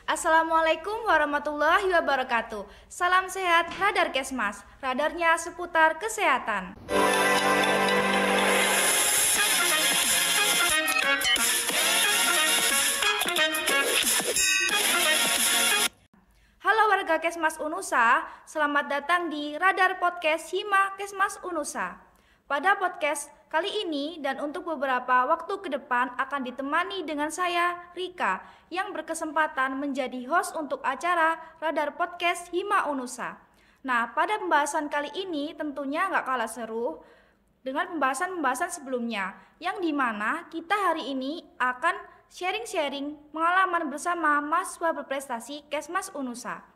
Assalamualaikum warahmatullahi wabarakatuh. Salam sehat Radar Kesmas. Radarnya seputar kesehatan. Halo warga Kesmas Unusa, selamat datang di Radar Podcast Hima Kesmas Unusa. Pada podcast kali ini dan untuk beberapa waktu ke depan akan ditemani dengan saya, Rika, yang berkesempatan menjadi host untuk acara Radar Podcast Hima Unusa. Nah, pada pembahasan kali ini tentunya nggak kalah seru dengan pembahasan-pembahasan sebelumnya, yang dimana kita hari ini akan sharing-sharing pengalaman bersama mahasiswa berprestasi Kesmas Unusa.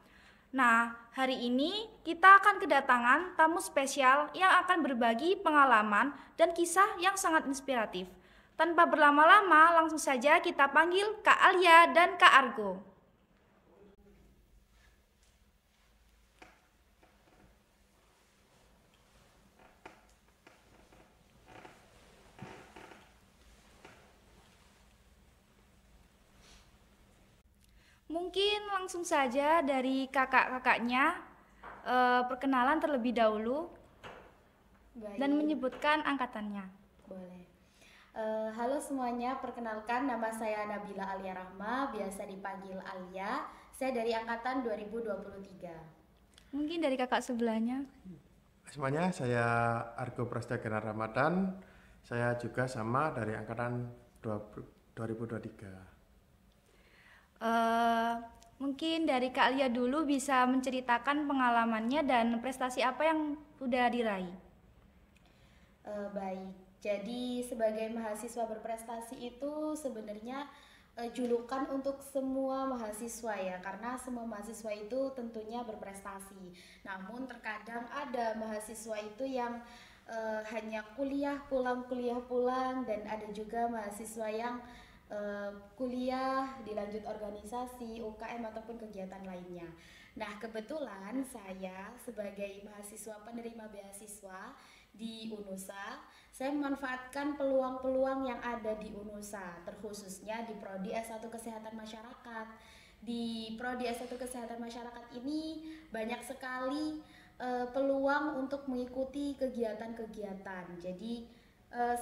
Nah, hari ini kita akan kedatangan tamu spesial yang akan berbagi pengalaman dan kisah yang sangat inspiratif. Tanpa berlama-lama, langsung saja kita panggil Kak Alia dan Kak Argo. Mungkin langsung saja dari kakak-kakaknya perkenalan terlebih dahulu. Baik. Dan menyebutkan angkatannya. Boleh. Halo semuanya, perkenalkan nama saya Nabila Alia Rahma, biasa dipanggil Alia. Saya dari angkatan 2023. Mungkin dari kakak sebelahnya. Semuanya, saya Argo Prasetya Ramadan. Saya juga sama dari angkatan 2023. Mungkin dari Kak Alia dulu bisa menceritakan pengalamannya dan prestasi apa yang sudah diraih. Baik, jadi sebagai mahasiswa berprestasi itu sebenarnya julukan untuk semua mahasiswa ya, karena semua mahasiswa itu tentunya berprestasi. Namun terkadang ada mahasiswa itu yang hanya kuliah pulang, dan ada juga mahasiswa yang kuliah dilanjut organisasi, UKM ataupun kegiatan lainnya. Nah, kebetulan saya sebagai mahasiswa penerima beasiswa di UNUSA, saya memanfaatkan peluang-peluang yang ada di UNUSA, terkhususnya di Prodi S1 Kesehatan Masyarakat. Di Prodi S1 Kesehatan Masyarakat ini banyak sekali peluang untuk mengikuti kegiatan-kegiatan. Jadi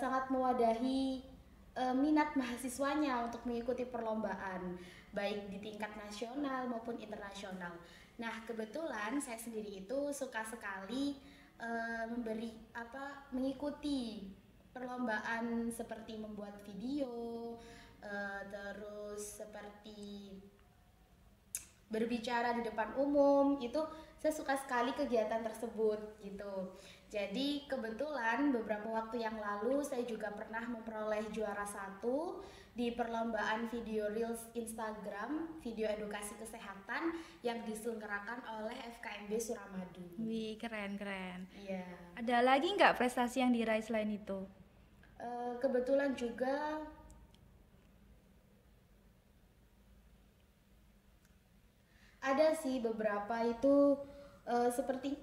sangat mewadahi minat mahasiswanya untuk mengikuti perlombaan baik di tingkat nasional maupun internasional. Nah, kebetulan saya sendiri itu suka sekali mengikuti perlombaan seperti membuat video, terus seperti berbicara di depan umum. Itu saya suka sekali kegiatan tersebut gitu. Jadi kebetulan beberapa waktu yang lalu saya juga pernah memperoleh juara 1 di perlombaan video Reels Instagram, video edukasi kesehatan yang diselenggarakan oleh FKMB Suramadu. Wih, keren. Iya. Ada lagi nggak prestasi yang diraih selain itu? Kebetulan juga ada sih beberapa itu seperti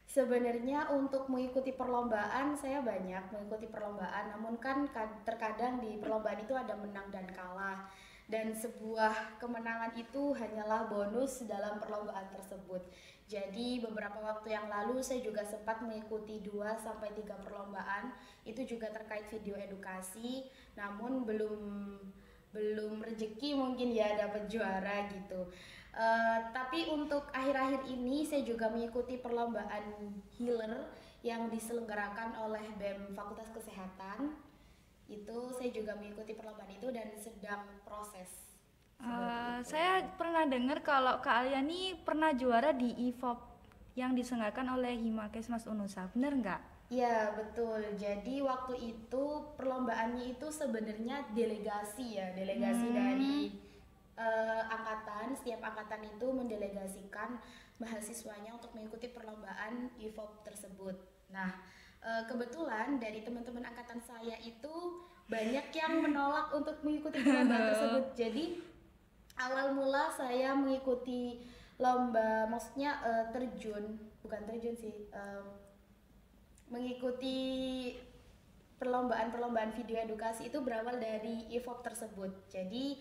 sebenarnya untuk mengikuti perlombaan saya banyak mengikuti perlombaan, namun kan terkadang di perlombaan itu ada menang dan kalah, dan sebuah kemenangan itu hanyalah bonus dalam perlombaan tersebut. Jadi beberapa waktu yang lalu saya juga sempat mengikuti 2-3 perlombaan, itu juga terkait video edukasi, namun belum rezeki mungkin ya dapat juara gitu. Tapi untuk akhir-akhir ini saya juga mengikuti perlombaan healer yang diselenggarakan oleh BEM Fakultas Kesehatan. Itu saya juga mengikuti perlombaan itu dan sedang proses. Saya pernah dengar kalau Kak Alia ini pernah juara di IFOP yang diselenggarakan oleh Hima Kesmas Unusa, bener nggak? Ya betul, jadi waktu itu perlombaannya itu sebenarnya delegasi dari angkatan. Setiap angkatan itu mendelegasikan mahasiswanya untuk mengikuti perlombaan IFOP tersebut. Nah, kebetulan dari teman-teman angkatan saya itu banyak yang menolak untuk mengikuti perlombaan tersebut. Jadi awal mula saya mengikuti lomba, maksudnya mengikuti perlombaan video edukasi itu berawal dari EVOP tersebut. Jadi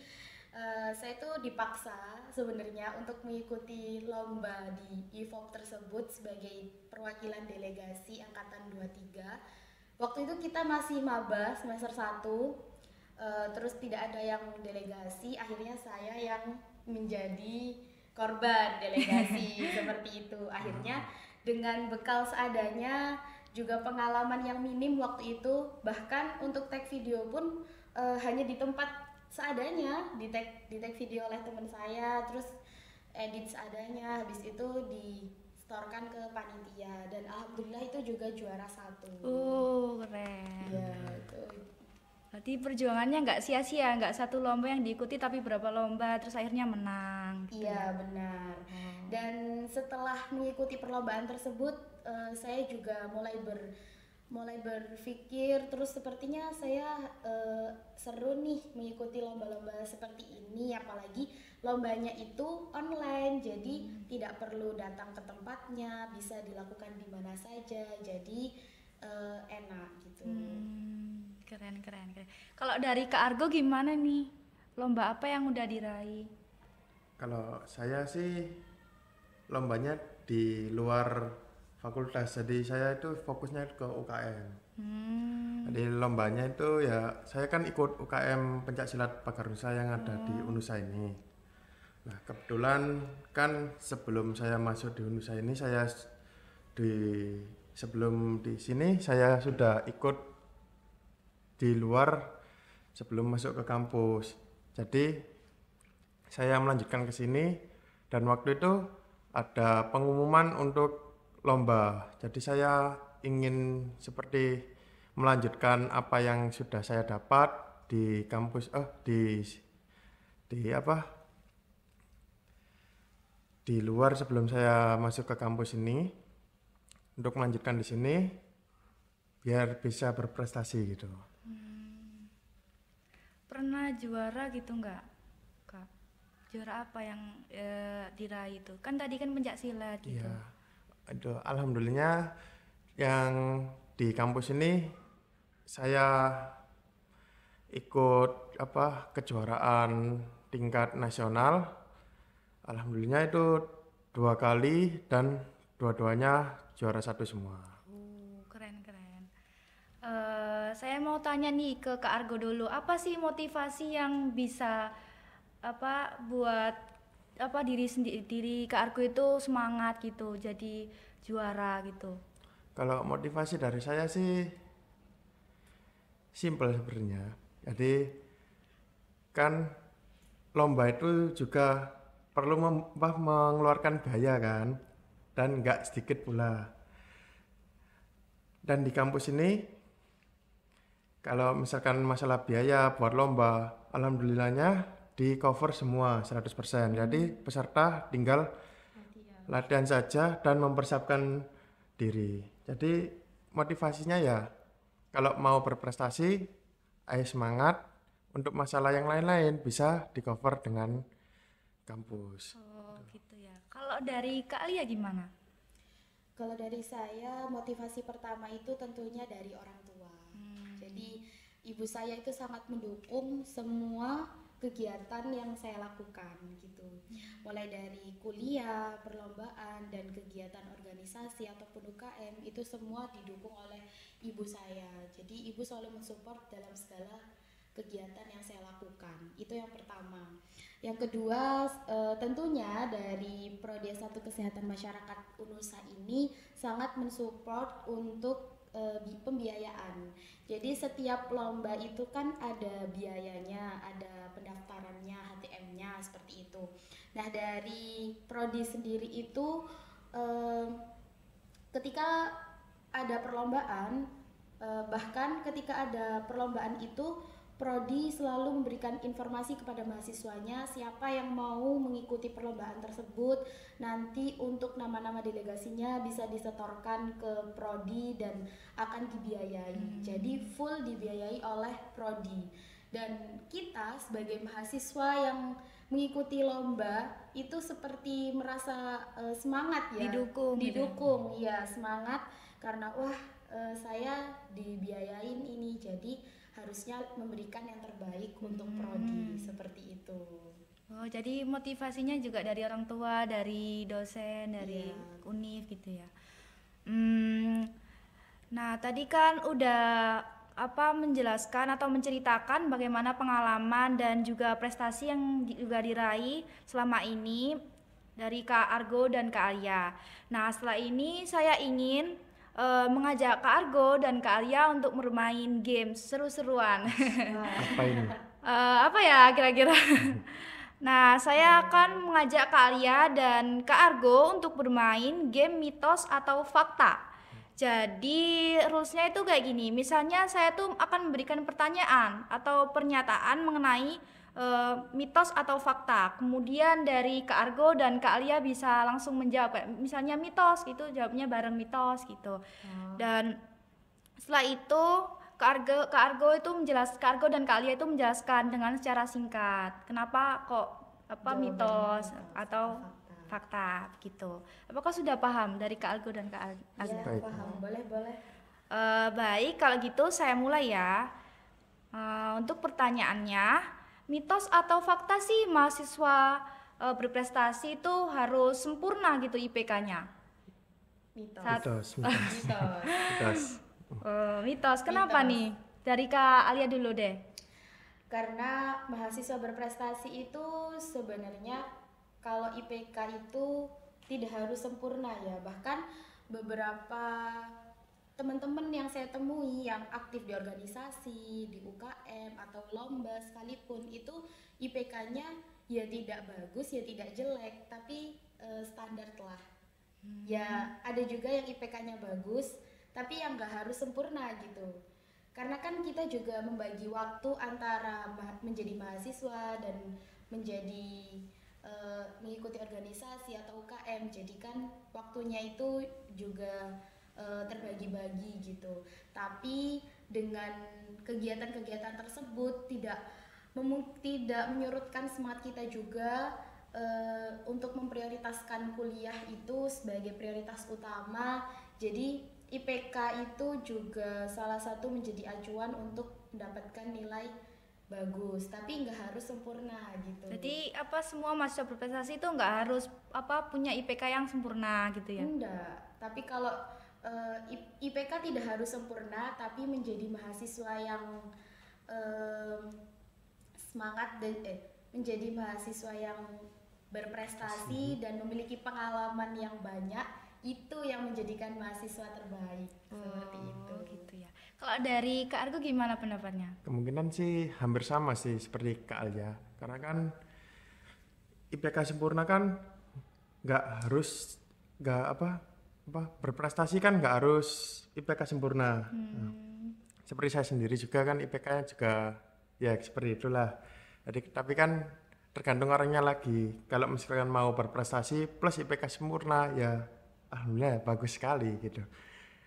saya tuh dipaksa sebenarnya untuk mengikuti lomba di EVOP tersebut sebagai perwakilan delegasi angkatan 23. Waktu itu kita masih maba semester 1, terus tidak ada yang delegasi, akhirnya saya yang menjadi korban delegasi seperti itu. Akhirnya dengan bekal seadanya, juga pengalaman yang minim waktu itu, bahkan untuk tag video pun hanya di tempat seadanya, di tag video oleh teman saya, terus edit seadanya, habis itu disetorkan ke panitia, dan alhamdulillah itu juga juara 1. Keren. Iya, itu. Berarti perjuangannya nggak sia-sia, nggak satu lomba yang diikuti tapi berapa lomba terus akhirnya menang. Gitu Iya, ya? benar. Dan setelah mengikuti perlombaan tersebut, saya juga mulai berpikir, terus sepertinya saya seru nih mengikuti lomba-lomba seperti ini, apalagi lombanya itu online, jadi tidak perlu datang ke tempatnya, bisa dilakukan di mana saja, jadi enak gitu. Keren. Kalau dari Kak Argo gimana nih? Lomba apa yang udah diraih? Kalau saya sih lombanya di luar fakultas, jadi saya itu fokusnya ke UKM. Jadi lombanya itu ya saya kan ikut UKM pencaksilat Pagar Nusa yang ada di Unusa ini. Nah kebetulan kan sebelum saya masuk di Unusa ini, sebelum di sini saya sudah ikut di luar sebelum masuk ke kampus. Jadi saya melanjutkan ke sini dan waktu itu ada pengumuman untuk lomba. Jadi saya ingin seperti melanjutkan apa yang sudah saya dapat di kampus di luar sebelum saya masuk ke kampus ini, untuk melanjutkan di sini biar bisa berprestasi gitu. Pernah juara gitu nggak, Kak? Juara apa yang diraih itu? Kan tadi kan pencaksilat gitu. Iya. Aduh, alhamdulillahnya yang di kampus ini saya ikut kejuaraan tingkat nasional. Alhamdulillah itu 2 kali dan dua-duanya juara 1 semua. Keren. Saya mau tanya nih ke Kak Argo dulu, apa sih motivasi yang bisa buat diri Kak Argo itu semangat gitu jadi juara gitu? Kalau motivasi dari saya sih simple sebenarnya. Jadi kan lomba itu juga perlu mengeluarkan biaya kan, dan nggak sedikit pula. Dan di kampus ini kalau misalkan masalah biaya buat lomba, alhamdulillahnya di cover semua 100%. Jadi peserta tinggal latihan saja dan mempersiapkan diri. Jadi motivasinya ya kalau mau berprestasi, ayo semangat. Untuk masalah yang lain-lain bisa di cover dengan kampus. Gitu ya. Kalau dari Kak Lia gimana? Kalau dari saya, motivasi pertama itu tentunya dari orang tua. Jadi ibu saya itu sangat mendukung semua kegiatan yang saya lakukan gitu. Mulai dari kuliah, perlombaan, dan kegiatan organisasi ataupun UKM itu semua didukung oleh ibu saya. Jadi ibu selalu mensupport dalam segala kegiatan yang saya lakukan. Itu yang pertama. Yang kedua, tentunya dari Prodi S1 Kesehatan Masyarakat Unusa ini sangat mensupport untuk pembiayaan. Jadi setiap lomba itu kan ada biayanya, ada pendaftarannya, HTM-nya seperti itu. Nah, dari Prodi sendiri itu ketika ada perlombaan, bahkan ketika ada perlombaan itu Prodi selalu memberikan informasi kepada mahasiswanya siapa yang mau mengikuti perlombaan tersebut. Nanti untuk nama-nama delegasinya bisa disetorkan ke Prodi dan akan dibiayai. Jadi full dibiayai oleh Prodi. Dan kita sebagai mahasiswa yang mengikuti lomba itu seperti merasa semangat ya. Didukung ya, semangat karena saya dibiayain ini, berprestasi, jadi harusnya memberikan yang terbaik untuk prodi, seperti itu. Oh, jadi motivasinya juga dari orang tua, dari dosen, dari univ gitu ya. Nah, tadi kan udah menjelaskan atau menceritakan bagaimana pengalaman dan juga prestasi yang juga diraih selama ini dari Kak Argo dan Kak Alia. Nah, setelah ini saya ingin mengajak Kak Argo dan Kak Alia untuk bermain games seru-seruan. Apa ini? Apa ya kira-kira? Nah, saya akan mengajak Kak Alia dan Kak Argo untuk bermain game mitos atau fakta. Jadi rulesnya itu kayak gini. Misalnya saya tuh akan memberikan pertanyaan atau pernyataan mengenai mitos atau fakta. Kemudian dari Kak Argo dan Kak Alia bisa langsung menjawab. Kayak misalnya mitos gitu, jawabnya bareng mitos gitu. Dan setelah itu Kak Argo dan Kak Alia itu menjelaskan dengan secara singkat kenapa kok Jawabannya mitos atau fakta gitu. Apakah sudah paham dari Kak Argo dan Kak Alia? Iya, Baik. paham. Boleh. Baik, kalau gitu saya mulai ya. Untuk pertanyaannya, mitos atau fakta sih mahasiswa berprestasi itu harus sempurna gitu IPK-nya? Mitos. Mitos. Mitos. Kenapa Mitos. nih? Dari Kak Alia dulu deh. Karena mahasiswa berprestasi itu sebenarnya kalau IPK itu tidak harus sempurna ya. Bahkan beberapa teman-teman yang saya temui yang aktif di organisasi, di UKM atau lomba sekalipun itu IPK-nya ya tidak bagus, ya tidak jelek, tapi standar lah. Ya ada juga yang IPK-nya bagus, tapi yang nggak harus sempurna gitu. Karena kan kita juga membagi waktu antara menjadi mahasiswa dan menjadi mengikuti organisasi atau UKM, jadi kan waktunya itu juga terbagi-bagi gitu. Tapi dengan kegiatan-kegiatan tersebut tidak menyurutkan semangat kita juga untuk memprioritaskan kuliah itu sebagai prioritas utama. Jadi IPK itu juga salah satu menjadi acuan untuk mendapatkan nilai bagus, tapi nggak harus sempurna gitu. Jadi semua mahasiswa berprestasi itu nggak harus punya IPK yang sempurna gitu ya? Enggak, tapi kalau IPK tidak harus sempurna, tapi menjadi mahasiswa yang semangat dan menjadi mahasiswa yang berprestasi dan memiliki pengalaman yang banyak, itu yang menjadikan mahasiswa terbaik. Seperti itu. Gitu ya. Kalau dari Kak Argo gimana pendapatnya? Kemungkinan sih hampir sama sih seperti Kak Alia. Karena kan IPK sempurna kan berprestasi kan nggak harus IPK sempurna. Nah, seperti saya sendiri juga kan IPK-nya juga ya seperti itulah. Jadi tapi kan tergantung orangnya lagi. Kalau misalkan mau berprestasi plus IPK sempurna ya alhamdulillah bagus sekali gitu.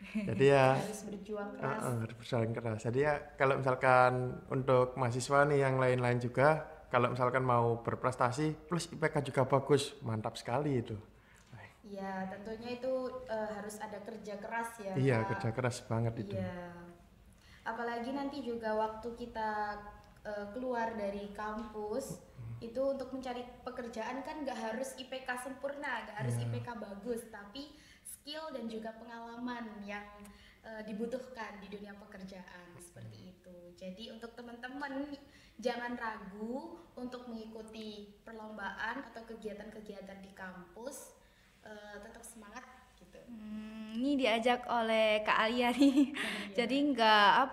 Jadi ya harus berjuang keras. harus berjuang keras. Jadi ya kalau misalkan untuk mahasiswa nih yang lain-lain juga kalau misalkan mau berprestasi plus IPK juga bagus, mantap sekali itu. Ya tentunya itu harus ada kerja keras ya. Iya, Kak. kerja keras banget itu. Iya. Apalagi nanti juga waktu kita keluar dari kampus itu untuk mencari pekerjaan kan nggak harus IPK sempurna, nggak harus IPK bagus, tapi skill dan juga pengalaman yang dibutuhkan di dunia pekerjaan seperti itu. Jadi untuk teman-teman jangan ragu untuk mengikuti perlombaan atau kegiatan-kegiatan di kampus, tetap semangat gitu. Ini diajak oleh Kak Alia nih. Jadi nggak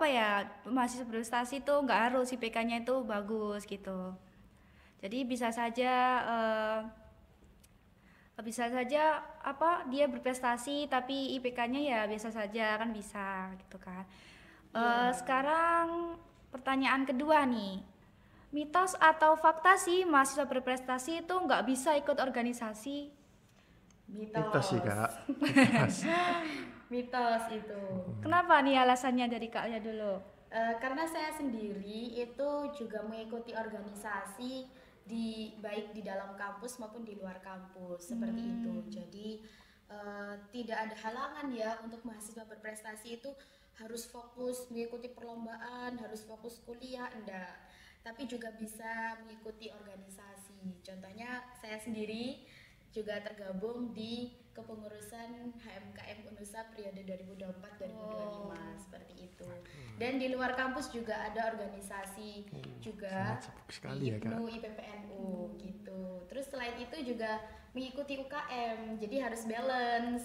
mahasiswa berprestasi itu nggak harus IPK-nya itu bagus gitu. Jadi bisa saja dia berprestasi tapi IPK-nya ya biasa saja kan bisa gitu kan. Sekarang pertanyaan kedua nih. Mitos atau fakta sih mahasiswa berprestasi itu nggak bisa ikut organisasi? Mitos sih Kak. Mitos. Mitos itu. Kenapa nih alasannya dari Kak Alia dulu? Karena saya sendiri itu juga mengikuti organisasi baik di dalam kampus maupun di luar kampus seperti itu. Jadi tidak ada halangan ya untuk mahasiswa berprestasi itu harus fokus mengikuti perlombaan, harus fokus kuliah, enggak. Tapi juga bisa mengikuti organisasi. Contohnya saya sendiri juga tergabung di kepengurusan HMKM Unusa periode 2024-2025 seperti itu. Dan di luar kampus juga ada organisasi juga sangat sibuk sekali di ya, Kak. IPNU, IPPNU gitu. Terus selain itu juga mengikuti UKM, jadi harus balance,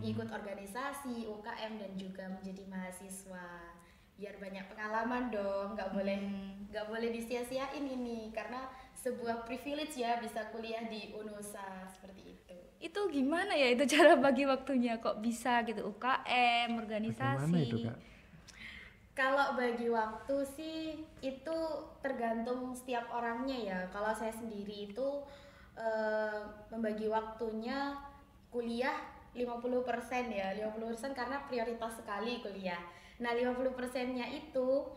ikut organisasi, UKM dan juga menjadi mahasiswa. Biar banyak pengalaman dong, nggak boleh disia-siain ini karena sebuah privilege ya bisa kuliah di Unusa seperti itu. Itu gimana ya itu cara bagi waktunya kok bisa gitu UKM, Bagaimana organisasi? itu, Kak? Kalau bagi waktu sih itu tergantung setiap orangnya ya. Kalau saya sendiri itu membagi waktunya kuliah 50% ya. 50% karena prioritas sekali kuliah. Nah, 50%-nya itu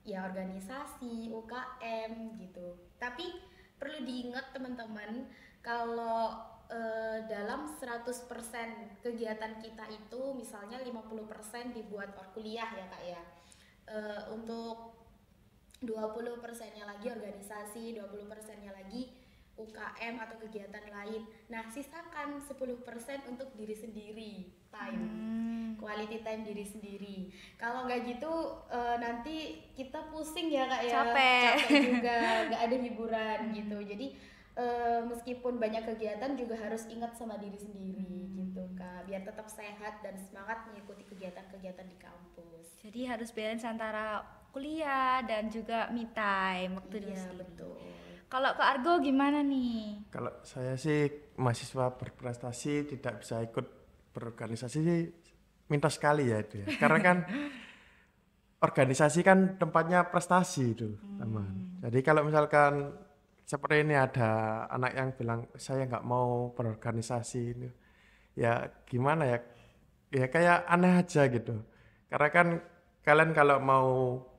ya organisasi, UKM gitu. Tapi perlu diingat teman-teman kalau dalam 100% kegiatan kita itu misalnya 50% dibuat kuliah ya Kak ya. Untuk 20%-nya lagi organisasi, 20%-nya lagi UKM atau kegiatan lain. Nah, sisakan 10% untuk diri sendiri, quality time diri sendiri. Kalau nggak gitu nanti kita pusing ya Kak ya, Capek juga, nggak ada hiburan gitu. Jadi meskipun banyak kegiatan juga harus ingat sama diri sendiri gitu Kak, biar tetap sehat dan semangat mengikuti kegiatan-kegiatan di kampus. Jadi harus balance antara kuliah dan juga me time waktu diri Iya sendiri. betul. Kalau Kak Argo gimana nih? Kalau saya sih mahasiswa berprestasi tidak bisa ikut berorganisasi sih mitos sekali ya itu ya. Karena kan organisasi kan tempatnya prestasi itu, teman. Jadi kalau misalkan seperti ini ada anak yang bilang saya nggak mau berorganisasi itu, ya gimana ya? Ya kayak aneh aja gitu. Karena kan kalian kalau mau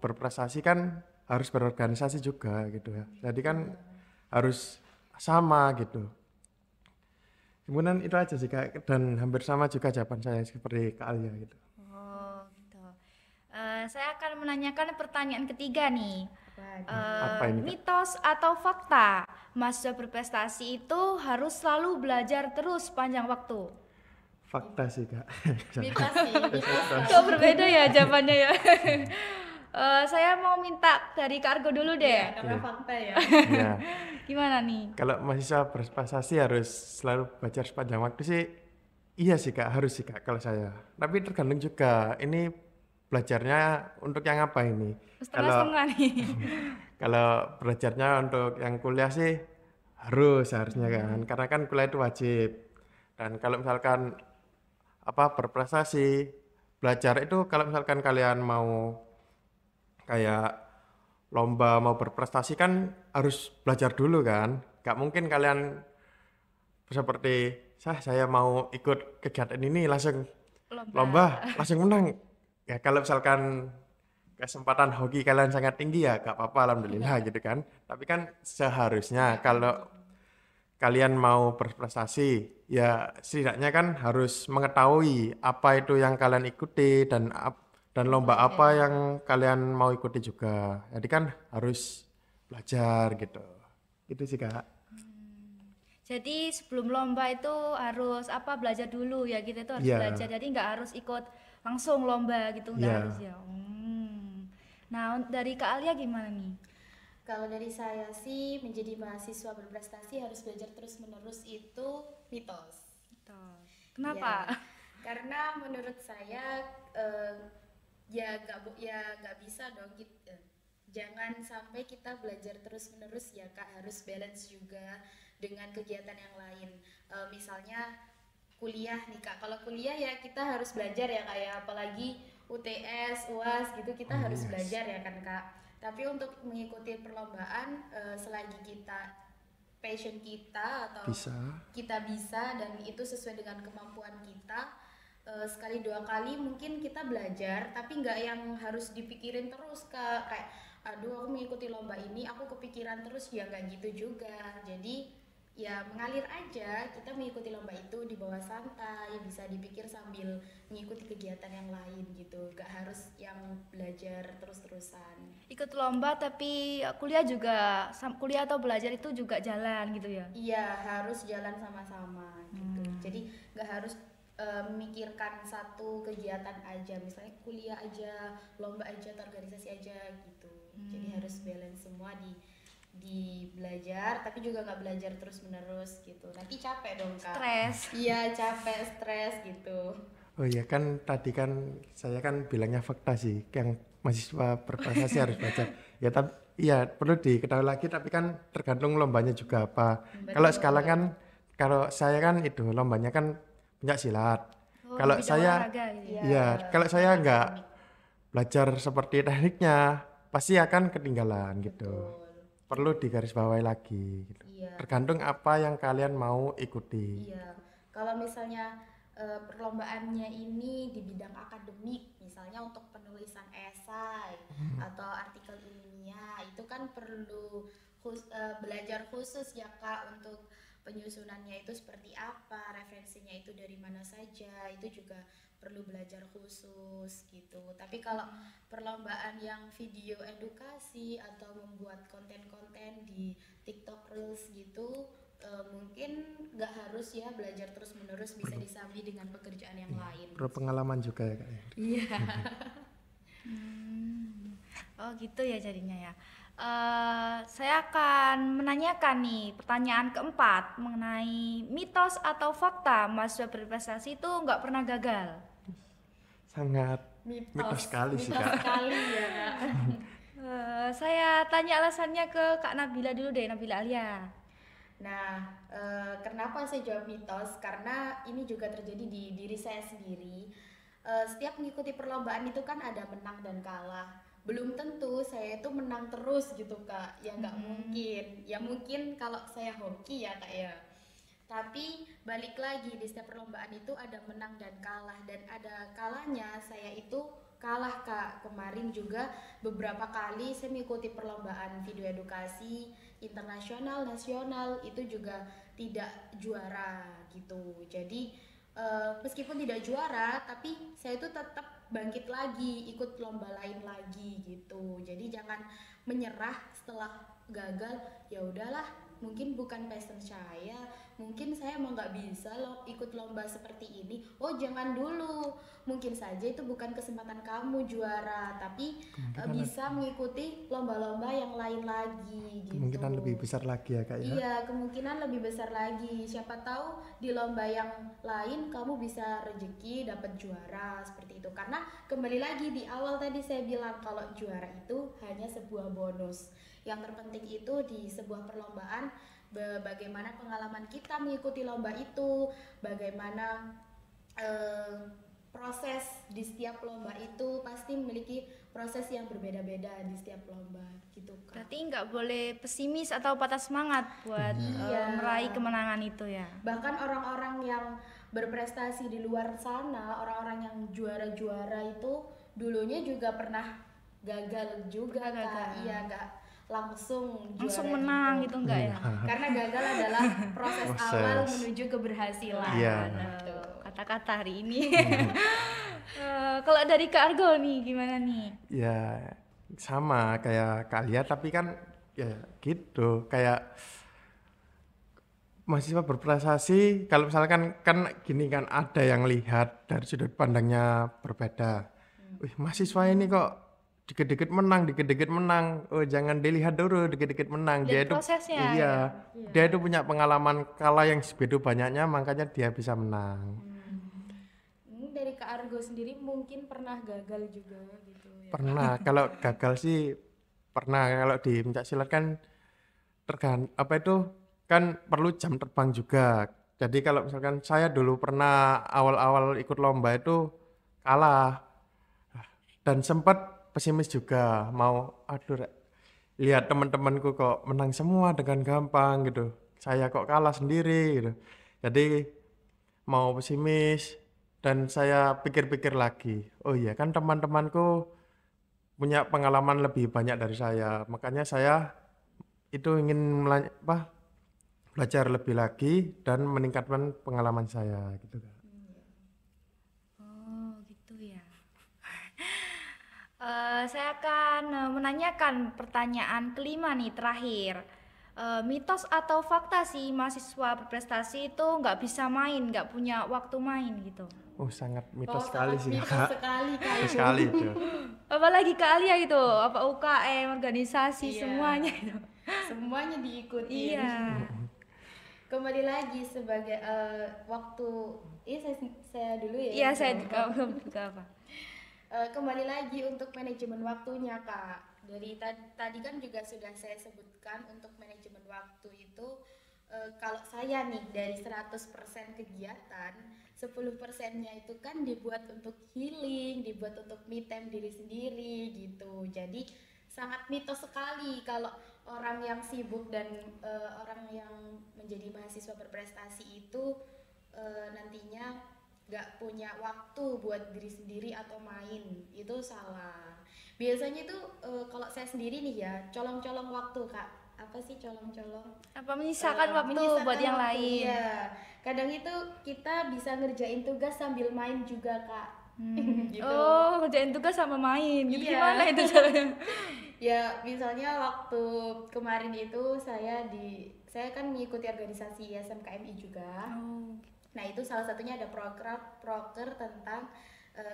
berprestasi kan harus berorganisasi juga gitu ya. Jadi kan harus sama gitu. Kemudian itu aja sih Kak, dan hampir sama juga jawaban saya seperti Kak Alia gitu. Oh, gitu. Saya akan menanyakan pertanyaan ketiga nih. Apa ini, Kak? Mitos atau fakta? Mahasiswa berprestasi itu harus selalu belajar terus sepanjang waktu. Fakta sih Kak. Mitos sih. Kok berbeda ya jawabannya ya? Saya mau minta dari Kak Argo dulu deh. Ya, karena fakta ya. Ya, Gimana nih? kalau mahasiswa berprestasi harus selalu belajar sepanjang waktu sih, iya sih Kak, harus sih Kak kalau saya. Tapi tergantung juga, ini belajarnya untuk yang apa ini? Setengah-setengah nih. Kalau belajarnya untuk yang kuliah sih harusnya kan, karena kan kuliah itu wajib. Dan kalau misalkan berprestasi, belajar itu kalau misalkan kalian mau kayak lomba mau berprestasi kan harus belajar dulu kan. Gak mungkin kalian seperti saya mau ikut kegiatan ini langsung lomba langsung menang. Ya kalau misalkan kesempatan hoki kalian sangat tinggi ya gak apa-apa alhamdulillah gitu kan. Tapi kan seharusnya kalau kalian mau berprestasi ya setidaknya kan harus mengetahui apa itu yang kalian ikuti dan lomba apa yang kalian mau ikuti juga. Jadi kan harus belajar gitu. Itu sih Kak. Jadi sebelum lomba itu harus belajar dulu ya gitu, itu harus Iya. belajar. Jadi nggak harus ikut langsung lomba gitu, nggak Iya. harus ya. Nah dari Kak Alia gimana nih? Kalau dari saya sih menjadi mahasiswa berprestasi harus belajar terus-menerus itu mitos. Kenapa? Ya, karena menurut saya nggak bisa dong gitu. Jangan sampai kita belajar terus-menerus ya Kak, harus balance juga dengan kegiatan yang lain. Misalnya kuliah nih Kak, kalau kuliah ya kita harus belajar ya Kak ya, apalagi UTS, UAS gitu kita harus belajar ya kan Kak. Tapi untuk mengikuti perlombaan selagi kita passion kita atau kita bisa dan itu sesuai dengan kemampuan kita, sekali dua kali mungkin kita belajar, tapi nggak yang harus dipikirin terus Kak, kayak aduh aku mengikuti lomba ini aku kepikiran terus, ya nggak gitu juga. Jadi ya mengalir aja. Kita mengikuti lomba itu di bawah santai, bisa dipikir sambil mengikuti kegiatan yang lain gitu, gak harus yang belajar terus-terusan. Ikut lomba tapi kuliah juga, kuliah atau belajar itu juga jalan gitu ya. Iya, harus jalan sama-sama gitu. Jadi nggak harus memikirkan satu kegiatan aja, misalnya kuliah aja, lomba aja, atau organisasi aja gitu. Jadi harus balance semua di belajar, tapi juga nggak belajar terus menerus gitu. Nanti capek dong kak. Stres. Iya capek, stres gitu. Oh iya kan tadi kan saya kan bilangnya fakta sih, yang mahasiswa berprestasi harus belajar. Ya tapi iya perlu diketahui lagi, tapi kan tergantung lombanya juga apa. Kalau sekarang kan, kalau saya kan itu lombanya kan pencak silat. Oh, Kalau bidang saya olahraga gitu ya. iya, kalau saya nggak belajar seperti tekniknya, pasti akan ketinggalan gitu. Perlu digarisbawahi lagi gitu. Iya. Tergantung apa yang kalian mau ikuti. Iya, kalau misalnya perlombaannya ini di bidang akademik, misalnya untuk penulisan esai atau artikel ilmiah, itu kan perlu belajar khusus ya kak, untuk penyusunannya itu seperti apa, referensinya itu dari mana saja, itu juga perlu belajar khusus gitu. Tapi kalau perlombaan yang video edukasi atau membuat konten-konten di TikTok Reels gitu, mungkin nggak harus ya belajar terus menerus, bisa disambi dengan pekerjaan yang lain. Perlu pengalaman juga ya kak. Iya. Oh gitu ya jadinya ya. Saya akan menanyakan nih pertanyaan keempat mengenai mitos atau fakta mahasiswa berprestasi itu nggak pernah gagal. Sangat mitos sekali sih Mitos kak. sekali ya kak. Saya tanya alasannya ke Kak Nabila dulu deh, Nabila Alia. Nah, kenapa saya jawab mitos? Karena ini juga terjadi di diri saya sendiri. Setiap mengikuti perlombaan itu kan ada menang dan kalah. Belum tentu saya itu menang terus gitu kak. Ya nggak mungkin. Ya mungkin kalau saya hoki ya kak ya. Tapi balik lagi, di setiap perlombaan itu ada menang dan kalah, dan ada kalahnya saya itu kalah kak. Kemarin juga beberapa kali saya mengikuti perlombaan video edukasi internasional, nasional, itu juga tidak juara gitu. Jadi meskipun tidak juara, tapi saya itu tetap bangkit lagi, ikut lomba lain lagi gitu. Jadi jangan menyerah setelah gagal. Ya udahlah, mungkin bukan passion saya, mungkin saya emang nggak bisa loh ikut lomba seperti ini. Oh jangan dulu, mungkin saja itu bukan kesempatan kamu juara, tapi bisa mengikuti lomba-lomba yang lain lagi gitu. Kemungkinan lebih besar lagi ya kak ya. Iya, kemungkinan lebih besar lagi. Siapa tahu di lomba yang lain kamu bisa rezeki dapat juara seperti itu. Karena kembali lagi di awal tadi saya bilang kalau juara itu hanya sebuah bonus. Yang terpenting itu di sebuah perlombaan, bagaimana pengalaman kita mengikuti lomba itu, bagaimana proses di setiap lomba itu pasti memiliki proses yang berbeda-beda di setiap lomba gitu kan. Berarti nggak boleh pesimis atau patah semangat buat meraih kemenangan itu ya. Bahkan orang-orang yang berprestasi di luar sana, orang-orang yang juara-juara itu dulunya juga pernah gagal juga kak. Iya, nggak langsung menang gitu enggak ya? Karena gagal adalah proses awal menuju keberhasilan. Iya. Gitu. Kata-kata hari ini. Kalau dari Kak Argo nih gimana nih? Ya sama kayak Kak Lia, tapi kan ya gitu, kayak mahasiswa berprestasi kalau misalkan kan gini kan, ada yang lihat dari sudut pandangnya berbeda. Wih, mahasiswa ini kok dikit-dikit menang. Oh, jangan dilihat dulu dikit-dikit menang. Dia Lihat itu prosesnya, iya, dia itu punya pengalaman kalah yang sebegitu banyaknya, makanya dia bisa menang. Dari Kak Argo sendiri mungkin pernah gagal juga gitu ya. Pernah, kalau gagal sih pernah. Kalau di pencak silat kan apa itu kan perlu jam terbang juga. Jadi kalau misalkan saya dulu pernah awal-awal ikut lomba itu kalah dan sempat pesimis juga, mau lihat teman-temanku kok menang semua dengan gampang gitu, saya kok kalah sendiri gitu. Jadi mau pesimis, dan saya pikir-pikir lagi, oh iya kan teman-temanku punya pengalaman lebih banyak dari saya, makanya saya itu ingin belajar lebih lagi dan meningkatkan pengalaman saya gitu Kak. Oh, gitu ya. Saya akan menanyakan pertanyaan kelima nih terakhir. Mitos atau fakta sih mahasiswa berprestasi itu nggak bisa main, nggak punya waktu main gitu. Sangat Oh, mitos sekali sangat sih mitos Kak. sekali Kak Mitos itu. sekali itu. Apalagi kalian itu, apa UKM, organisasi Iya. semuanya itu. Semuanya diikutin. Iya. Kembali lagi sebagai waktu saya dulu ya. Iya, itu. saya kamu juga apa? Kembali lagi untuk manajemen waktunya Kak. Dari tadi kan juga sudah saya sebutkan untuk manajemen waktu itu kalau saya nih dari 100% kegiatan 10%-nya itu kan dibuat untuk healing, dibuat untuk me time diri sendiri gitu. Jadi sangat mitos sekali kalau orang yang sibuk dan orang yang menjadi mahasiswa berprestasi itu nantinya nggak punya waktu buat diri sendiri atau main. Itu salah. Biasanya itu kalau saya sendiri nih ya colong-colong waktu Kak. Apa sih colong-colong? Apa menyisakan waktu Menyisakan buat yang waktu, lain. iya. Kadang itu kita bisa ngerjain tugas sambil main juga Kak. Gitu. Oh, kerjain tugas sama main. Gitu Iya. gimana itu caranya? Ya misalnya waktu kemarin itu saya kan mengikuti organisasi SMKMI juga. Oh. Nah itu salah satunya ada proker tentang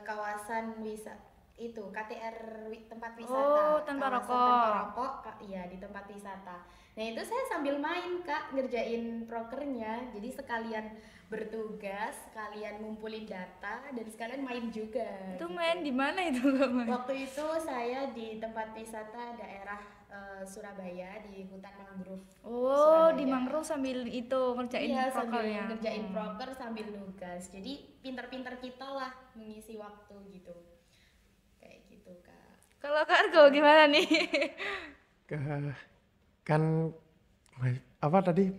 kawasan itu KTR tempat wisata. Oh, tanpa Kawasan rokok. tanpa rokok, iya di tempat wisata. Nah itu saya sambil main Kak ngerjain prokernya. Jadi sekalian bertugas, sekalian ngumpulin data dan sekalian main juga. Itu gitu. main di mana itu Kak, main? Waktu itu saya di tempat wisata daerah Surabaya di hutan mangrove. Oh, Surabaya. di mangrove sambil itu ngerjain Iya, sambil prokernya. ngerjain proker sambil nugas. Jadi pinter-pinter kita lah mengisi waktu gitu. Kayak gitu Kak. Kalau Kak Argo gimana nih? Kan apa tadi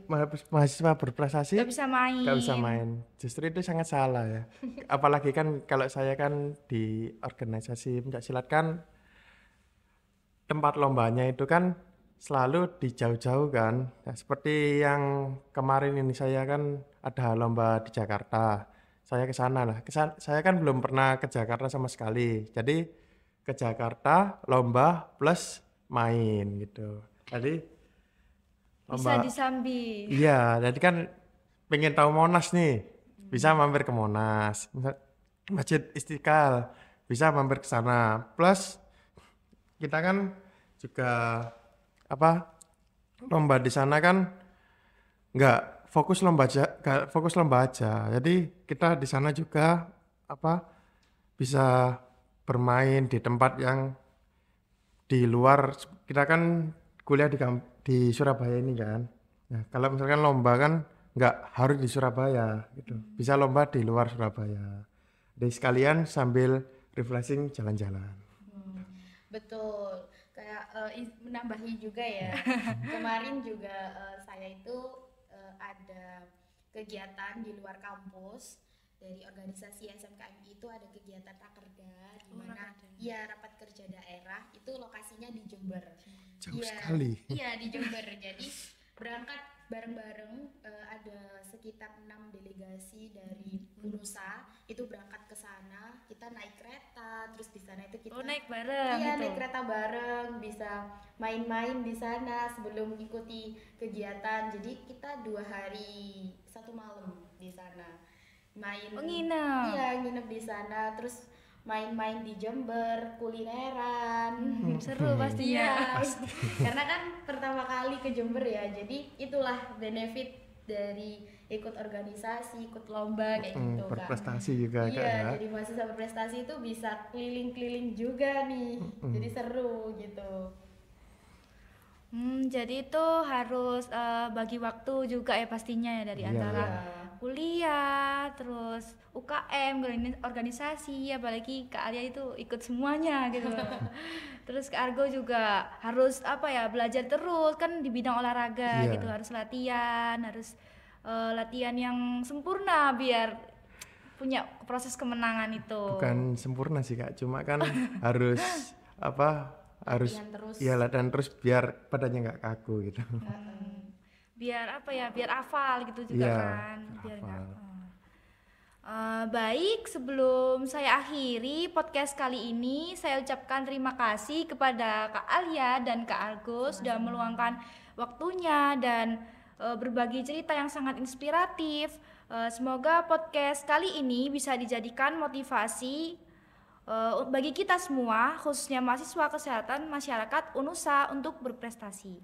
mahasiswa berprestasi Gak bisa main. nggak bisa main. Justru itu sangat salah ya. Apalagi kan kalau saya kan di organisasi pencaksilat kan tempat lombanya itu kan selalu di jauh-jauh kan. Nah, seperti yang kemarin ini saya kan ada lomba di Jakarta. Saya ke sana lah. Saya kan belum pernah ke Jakarta sama sekali. Jadi ke Jakarta lomba plus main gitu. Jadi Bisa lomba disambi. iya, jadi kan pengen tahu Monas nih. Bisa mampir ke Monas. Masjid Istiqlal bisa mampir ke sana. Plus kita kan juga apa lomba di sana kan nggak fokus lomba aja. Jadi kita di sana juga apa bisa bermain di tempat yang di luar. Kita kan kuliah di Surabaya ini kan. Nah, kalau misalkan lomba kan nggak harus di Surabaya gitu. Bisa lomba di luar Surabaya. Jadi sekalian sambil refreshing jalan-jalan. Betul. Kayak menambahi juga ya. Kemarin juga saya itu ada kegiatan di luar kampus dari organisasi SMKMI itu ada kegiatan rakerda di mana ya rapat kerja daerah itu lokasinya di Jember. Jauh Iya, sekali. Iya di Jember. Jadi berangkat bareng-bareng ada sekitar 6 delegasi dari UNUSA itu berangkat ke sana. Kita naik kereta, terus di sana itu kita naik bareng iya gitu. naik kereta bareng, bisa main-main di sana sebelum mengikuti kegiatan. Jadi kita 2 hari 1 malam di sana main. Nginep. Iya nginep di sana, terus main-main di Jember, kulineran. Seru pastinya. Iya, karena kan pertama kali ke Jember ya, jadi itulah benefit dari ikut organisasi, ikut lomba kayak gitu kan. Berprestasi juga Kak Iya, ya. jadi mahasiswa berprestasi itu bisa keliling-keliling juga nih, jadi seru gitu. Jadi itu harus bagi waktu juga ya pastinya ya dari Iya. antara Iya. kuliah, terus UKM, organisasi, apalagi Kak Arya itu ikut semuanya gitu. Terus Kak Argo juga harus apa ya belajar terus kan di bidang olahraga Iya. gitu, harus latihan yang sempurna biar punya proses kemenangan itu. Bukan sempurna sih Kak, cuma kan harus harus Latihan terus. iya latihan terus biar badannya nggak kaku gitu. biar apa ya, biar hafal gitu juga Iya, kan, biar hafal. nggak. Baik, sebelum saya akhiri podcast kali ini, saya ucapkan terima kasih kepada Kak Alia dan Kak Agus sudah meluangkan waktunya dan berbagi cerita yang sangat inspiratif. Semoga podcast kali ini bisa dijadikan motivasi bagi kita semua, khususnya mahasiswa kesehatan masyarakat UNUSA untuk berprestasi.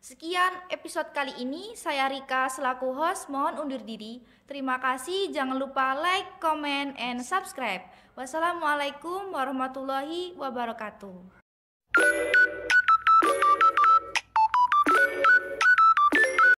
Sekian episode kali ini, saya Rika selaku host mohon undur diri. Terima kasih, jangan lupa like, comment, and subscribe. Wassalamualaikum warahmatullahi wabarakatuh.